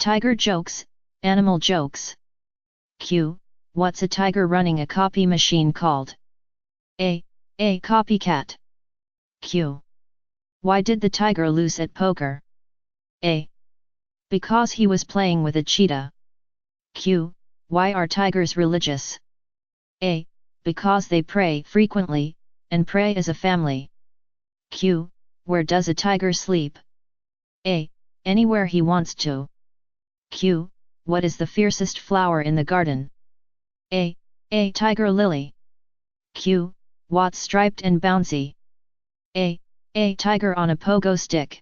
Tiger jokes, animal jokes. Q. What's a tiger running a copy machine called? A copycat. Q. Why did the tiger lose at poker? A. Because he was playing with a cheetah. Q. Why are tigers religious? A. Because they pray frequently, and pray as a family. Q. Where does a tiger sleep? A. Anywhere he wants to. Q. What is the fiercest flower in the garden? A. Tiger lily. Q. What's striped and bouncy? A. Tiger on a pogo stick.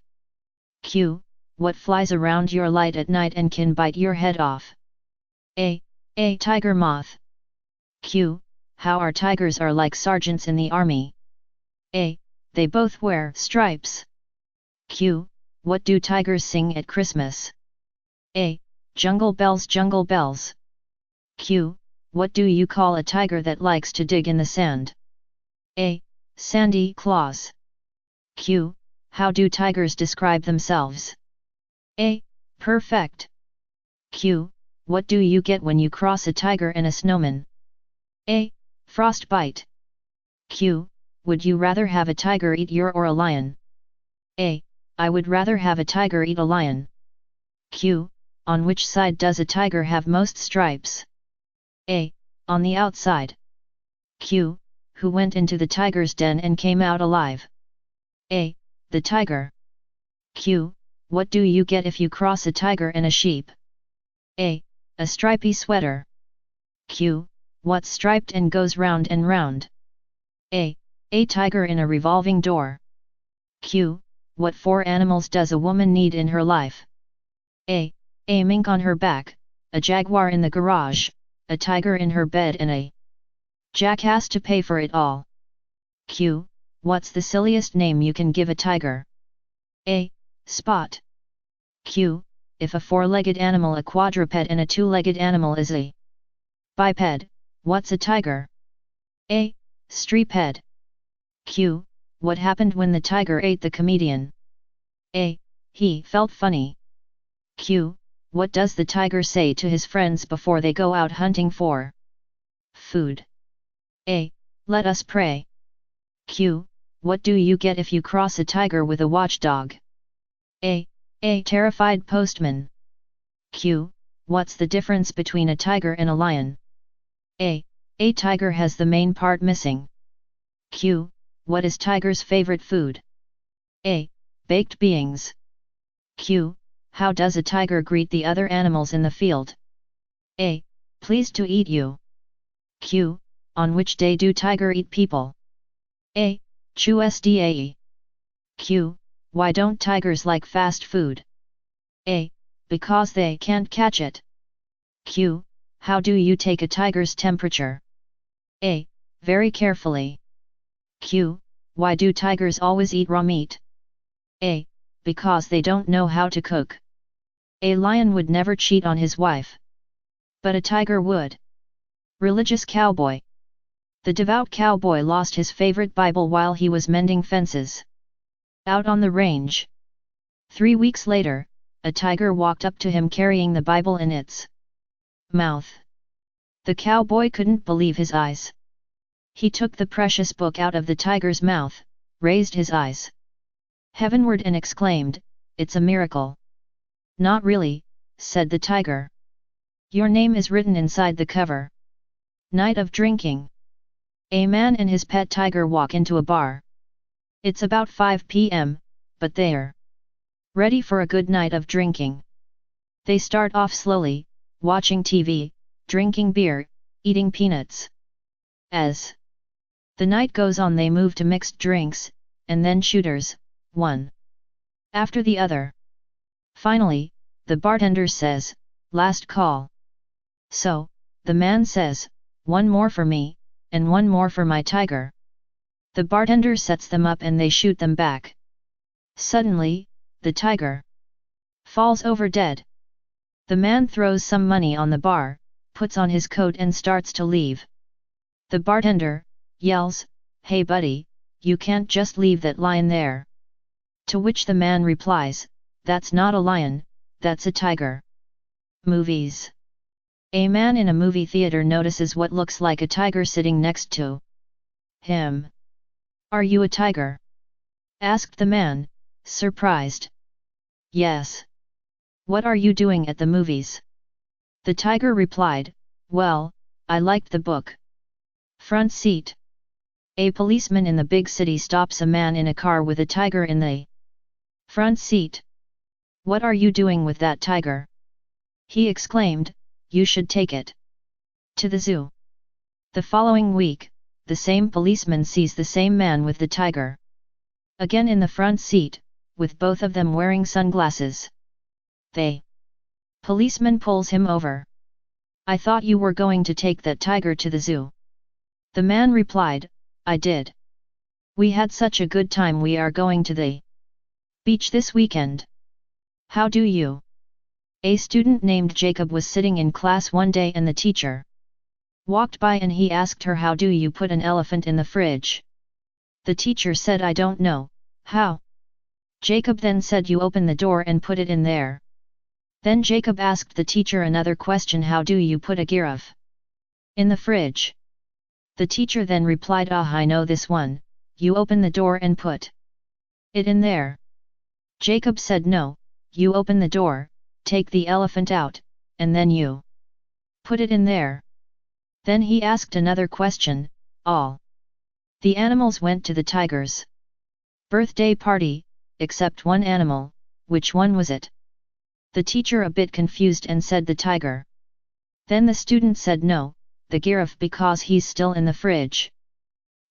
Q. What flies around your light at night and can bite your head off? A. Tiger moth. Q. How are tigers are like sergeants in the army? A. They both wear stripes. Q. What do tigers sing at Christmas? A. Jungle bells, jungle bells. Q. What do you call a tiger that likes to dig in the sand? A. Sandy claws. Q. How do tigers describe themselves? A. Perfect. Q. What do you get when you cross a tiger and a snowman? A. Frostbite. Q. Would you rather have a tiger eat you or a lion? A. I would rather have a tiger eat a lion. Q. On which side does a tiger have most stripes? A. On the outside. Q. Who went into the tiger's den and came out alive? A. The tiger. Q. What do you get if you cross a tiger and a sheep? A. A stripy sweater. Q. What's striped and goes round and round? A. A tiger in a revolving door. Q. What 4 animals does a woman need in her life? A. A mink on her back, a jaguar in the garage, a tiger in her bed and a jackass to pay for it all. Q. What's the silliest name you can give a tiger? A. Spot. Q. If a 4-legged animal, a quadruped and a 2-legged animal is a biped, what's a tiger? A. Streeped. Q. What happened when the tiger ate the comedian? A. He felt funny. Q. What does the tiger say to his friends before they go out hunting for food? A. Let us pray. Q. What do you get if you cross a tiger with a watchdog? A. A terrified postman. Q. What's the difference between a tiger and a lion? A. A tiger has the main part missing. Q. What is tiger's favorite food? A. Baked beans. Q. How does a tiger greet the other animals in the field? A. Pleased to eat you. Q. On which day do tiger eat people? A. Tuesday. Q. Why don't tigers like fast food? A. Because they can't catch it. Q. How do you take a tiger's temperature? A. Very carefully. Q. Why do tigers always eat raw meat? A. Because they don't know how to cook. A lion would never cheat on his wife. But a tiger would. Religious cowboy. The devout cowboy lost his favorite Bible while he was mending fences out on the range. 3 weeks later, a tiger walked up to him carrying the Bible in its mouth. The cowboy couldn't believe his eyes. He took the precious book out of the tiger's mouth, raised his eyes heavenward and exclaimed, "It's a miracle." "Not really," said the tiger. "Your name is written inside the cover." Night of drinking. A man and his pet tiger walk into a bar. It's about 5 p.m., but they're ready for a good night of drinking. They start off slowly, watching TV, drinking beer, eating peanuts. As the night goes on, they move to mixed drinks, and then shooters, one after the other. Finally, the bartender says, "Last call." So, the man says, "One more for me, and one more for my tiger." The bartender sets them up and they shoot them back. Suddenly, the tiger falls over dead. The man throws some money on the bar, puts on his coat and starts to leave. The bartender yells, "Hey buddy, you can't just leave that lion there." To which the man replies, "That's not a lion, that's a tiger." Movies. A man in a movie theater notices what looks like a tiger sitting next to him. Are you a tiger? Asked the man, surprised. Yes. What are you doing at the movies? The tiger replied, well, I liked the book. Front seat. A policeman in the big city stops a man in a car with a tiger in the front seat. What are you doing with that tiger? He exclaimed, you should take it to the zoo. The following week, the same policeman sees the same man with the tiger again in the front seat, with both of them wearing sunglasses. The policeman pulls him over. I thought you were going to take that tiger to the zoo. The man replied, I did. We had such a good time. We are going to the beach this weekend. How do you? A student named Jacob was sitting in class one day and the teacher walked by and he asked her, how do you put an elephant in the fridge? The teacher said, I don't know. How? Jacob then said, you open the door and put it in there. Then Jacob asked the teacher another question, how do you put a giraffe in the fridge? The teacher then replied, ah, I know this one, you open the door and put it in there. Jacob said, no, you open the door, take the elephant out, and then you put it in there. Then he asked another question, all the animals went to the tiger's birthday party, except one animal. Which one was it? The teacher, a bit confused, and said the tiger. Then the student said, no, the giraffe, because he's still in the fridge.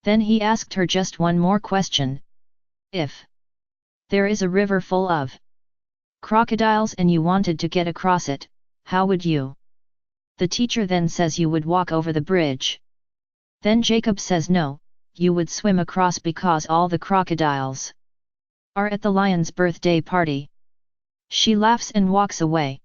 Then he asked her just one more question. If there is a river full of crocodiles and you wanted to get across it, how would you? The teacher then says, you would walk over the bridge. Then Jacob says, no, you would swim across because all the crocodiles are at the lion's birthday party. She laughs and walks away.